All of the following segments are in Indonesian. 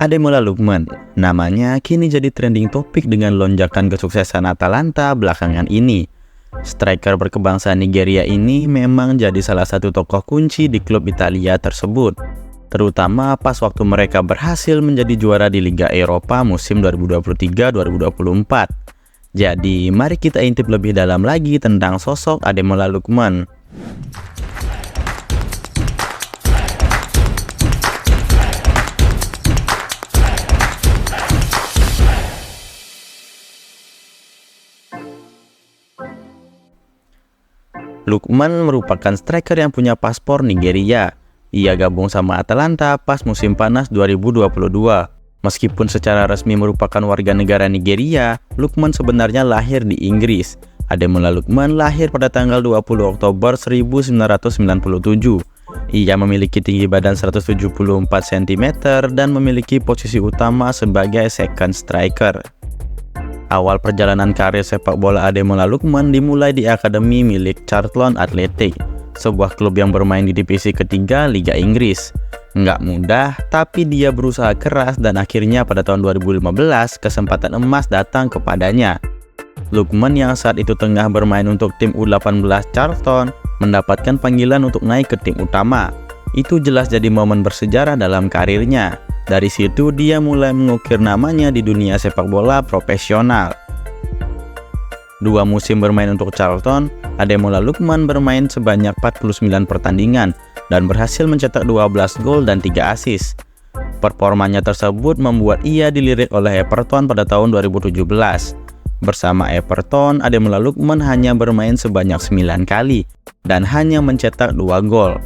Ademola Lookman, namanya kini jadi trending topik dengan lonjakan kesuksesan Atalanta belakangan ini. Striker berkebangsaan Nigeria ini memang jadi salah satu tokoh kunci di klub Italia tersebut, terutama pas waktu mereka berhasil menjadi juara di Liga Eropa musim 2023-2024. Jadi, mari kita intip lebih dalam lagi tentang sosok Ademola Lookman. Lookman merupakan striker yang punya paspor Nigeria. Ia gabung sama Atalanta pas musim panas 2022. Meskipun secara resmi merupakan warga negara Nigeria, Lookman sebenarnya lahir di Inggris. Ademola Lookman lahir pada tanggal 20 Oktober 1997. Ia memiliki tinggi badan 174 cm dan memiliki posisi utama sebagai second striker. Awal perjalanan karir sepak bola Ademola Lookman dimulai di akademi milik Charlton Athletic, sebuah klub yang bermain di divisi ketiga Liga Inggris. Nggak mudah, tapi dia berusaha keras dan akhirnya pada tahun 2015 kesempatan emas datang kepadanya. Lookman yang saat itu tengah bermain untuk tim U18 Charlton mendapatkan panggilan untuk naik ke tim utama. Itu jelas jadi momen bersejarah dalam karirnya. Dari situ dia mulai mengukir namanya di dunia sepak bola profesional. 2 musim bermain untuk Charlton, Ademola Lookman bermain sebanyak 49 pertandingan dan berhasil mencetak 12 gol dan 3 assist. Performanya tersebut membuat ia dilirik oleh Everton pada tahun 2017. Bersama Everton, Ademola Lookman hanya bermain sebanyak 9 kali dan hanya mencetak 2 gol.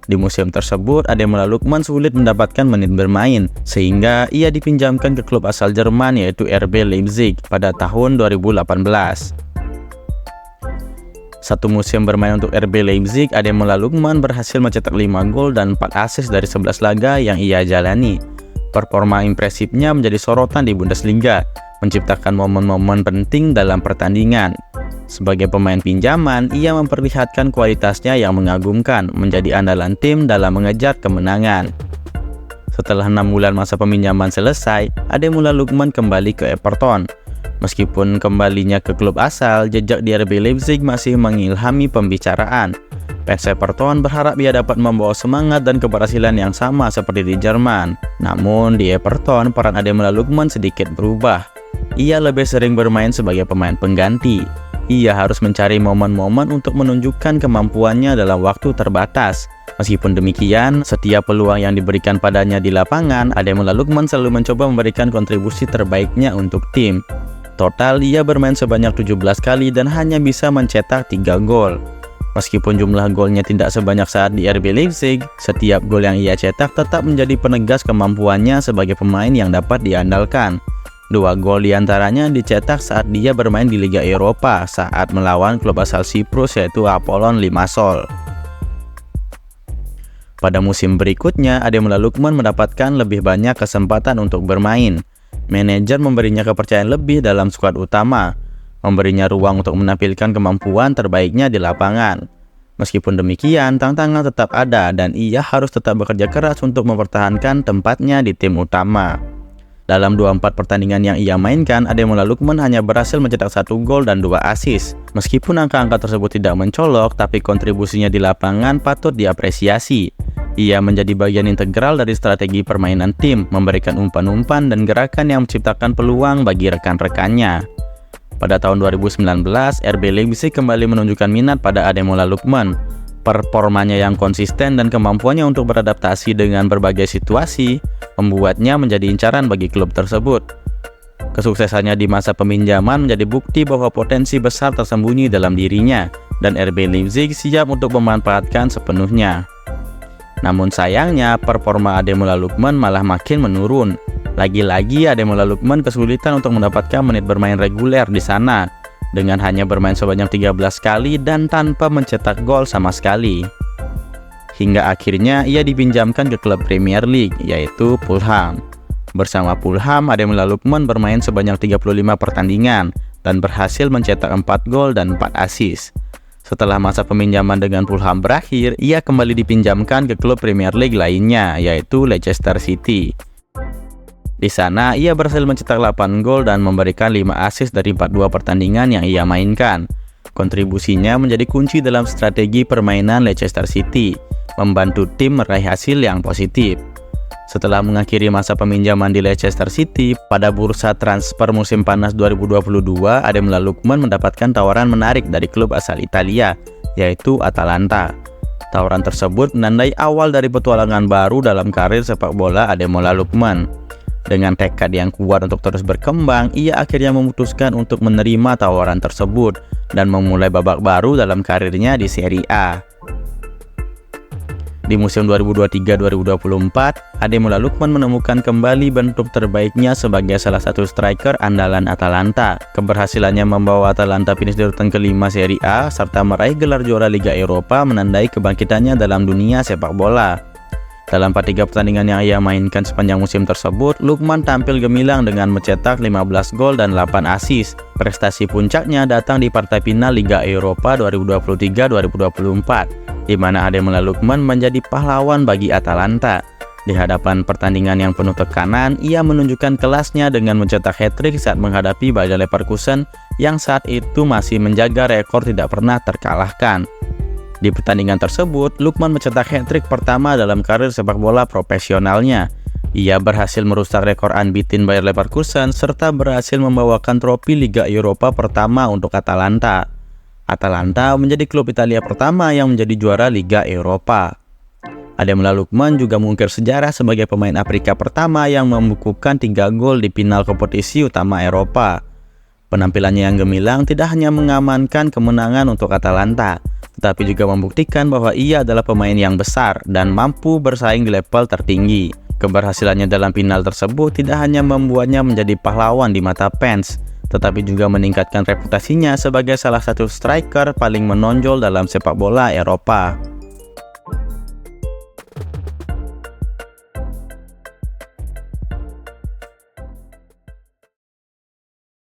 Di musim tersebut, Ademola Lookman sulit mendapatkan menit bermain, sehingga ia dipinjamkan ke klub asal Jerman yaitu RB Leipzig pada tahun 2018. Satu musim bermain untuk RB Leipzig, Ademola Lookman berhasil mencetak 5 gol dan 4 assist dari 11 laga yang ia jalani. Performa impresifnya menjadi sorotan di Bundesliga, menciptakan momen-momen penting dalam pertandingan. Sebagai pemain pinjaman, ia memperlihatkan kualitasnya yang mengagumkan, menjadi andalan tim dalam mengejar kemenangan. Setelah 6 bulan masa peminjaman selesai, Ademola Lookman kembali ke Everton. Meskipun kembalinya ke klub asal, jejak di RB Leipzig masih mengilhami pembicaraan. Fans Everton berharap ia dapat membawa semangat dan keberhasilan yang sama seperti di Jerman. Namun di Everton, peran Ademola Lookman sedikit berubah. Ia lebih sering bermain sebagai pemain pengganti. Ia harus mencari momen-momen untuk menunjukkan kemampuannya dalam waktu terbatas. Meskipun demikian, setiap peluang yang diberikan padanya di lapangan, Ademola Lookman selalu mencoba memberikan kontribusi terbaiknya untuk tim. Total, ia bermain sebanyak 17 kali dan hanya bisa mencetak 3 gol. Meskipun jumlah golnya tidak sebanyak saat di RB Leipzig, setiap gol yang ia cetak tetap menjadi penegas kemampuannya sebagai pemain yang dapat diandalkan. 2 gol diantaranya dicetak saat dia bermain di Liga Eropa saat melawan klub asal Siprus yaitu Apollon Limassol. Pada musim berikutnya, Ademola Lookman mendapatkan lebih banyak kesempatan untuk bermain. Manajer memberinya kepercayaan lebih dalam skuad utama, memberinya ruang untuk menampilkan kemampuan terbaiknya di lapangan. Meskipun demikian, tantangan tetap ada dan ia harus tetap bekerja keras untuk mempertahankan tempatnya di tim utama. Dalam 24 pertandingan yang ia mainkan, Ademola Lookman hanya berhasil mencetak 1 gol dan 2 assist. Meskipun angka-angka tersebut tidak mencolok, tapi kontribusinya di lapangan patut diapresiasi. Ia menjadi bagian integral dari strategi permainan tim, memberikan umpan-umpan dan gerakan yang menciptakan peluang bagi rekan-rekannya. Pada tahun 2019, RB Leipzig kembali menunjukkan minat pada Ademola Lookman. Performanya yang konsisten dan kemampuannya untuk beradaptasi dengan berbagai situasi membuatnya menjadi incaran bagi klub tersebut. Kesuksesannya di masa peminjaman menjadi bukti bahwa potensi besar tersembunyi dalam dirinya dan RB Leipzig siap untuk memanfaatkan sepenuhnya. Namun sayangnya, performa Ademola Lookman malah makin menurun. Lagi-lagi Ademola Lookman kesulitan untuk mendapatkan menit bermain reguler di sana, dengan hanya bermain sebanyak 13 kali dan tanpa mencetak gol sama sekali. Hingga akhirnya ia dipinjamkan ke klub Premier League, yaitu Fulham. Bersama Fulham, Ademola Lookman bermain sebanyak 35 pertandingan dan berhasil mencetak 4 gol dan 4 assist. Setelah masa peminjaman dengan Fulham berakhir, ia kembali dipinjamkan ke klub Premier League lainnya, yaitu Leicester City. Di sana, ia berhasil mencetak 8 gol dan memberikan 5 assist dari 42 pertandingan yang ia mainkan. Kontribusinya menjadi kunci dalam strategi permainan Leicester City, membantu tim meraih hasil yang positif. Setelah mengakhiri masa peminjaman di Leicester City, pada bursa transfer musim panas 2022, Ademola Lookman mendapatkan tawaran menarik dari klub asal Italia, yaitu Atalanta. Tawaran tersebut menandai awal dari petualangan baru dalam karir sepak bola Ademola Lookman. Dengan tekad yang kuat untuk terus berkembang, ia akhirnya memutuskan untuk menerima tawaran tersebut dan memulai babak baru dalam karirnya di Serie A. Di musim 2023-2024, Ademola Lookman menemukan kembali bentuk terbaiknya sebagai salah satu striker andalan Atalanta. Keberhasilannya membawa Atalanta finish di urutan kelima Serie A serta meraih gelar juara Liga Eropa menandai kebangkitannya dalam dunia sepak bola. Dalam 43 pertandingan yang ia mainkan sepanjang musim tersebut, Lookman tampil gemilang dengan mencetak 15 gol dan 8 assist. Prestasi puncaknya datang di partai final Liga Eropa 2023-2024, di mana Ademola Lookman menjadi pahlawan bagi Atalanta. Di hadapan pertandingan yang penuh tekanan, ia menunjukkan kelasnya dengan mencetak hat-trick saat menghadapi Bayer Leverkusen yang saat itu masih menjaga rekor tidak pernah terkalahkan. Di pertandingan tersebut, Lookman mencetak hat-trick pertama dalam karir sepak bola profesionalnya. Ia berhasil merusak rekor unbeaten Bayer Leverkusen serta berhasil membawakan trofi Liga Eropa pertama untuk Atalanta. Atalanta menjadi klub Italia pertama yang menjadi juara Liga Eropa. Ademola Lookman juga mengukir sejarah sebagai pemain Afrika pertama yang membukukan 3 gol di final kompetisi utama Eropa. Penampilannya yang gemilang tidak hanya mengamankan kemenangan untuk Atalanta, tetapi juga membuktikan bahwa ia adalah pemain yang besar dan mampu bersaing di level tertinggi. Keberhasilannya dalam final tersebut tidak hanya membuatnya menjadi pahlawan di mata fans, tetapi juga meningkatkan reputasinya sebagai salah satu striker paling menonjol dalam sepak bola Eropa.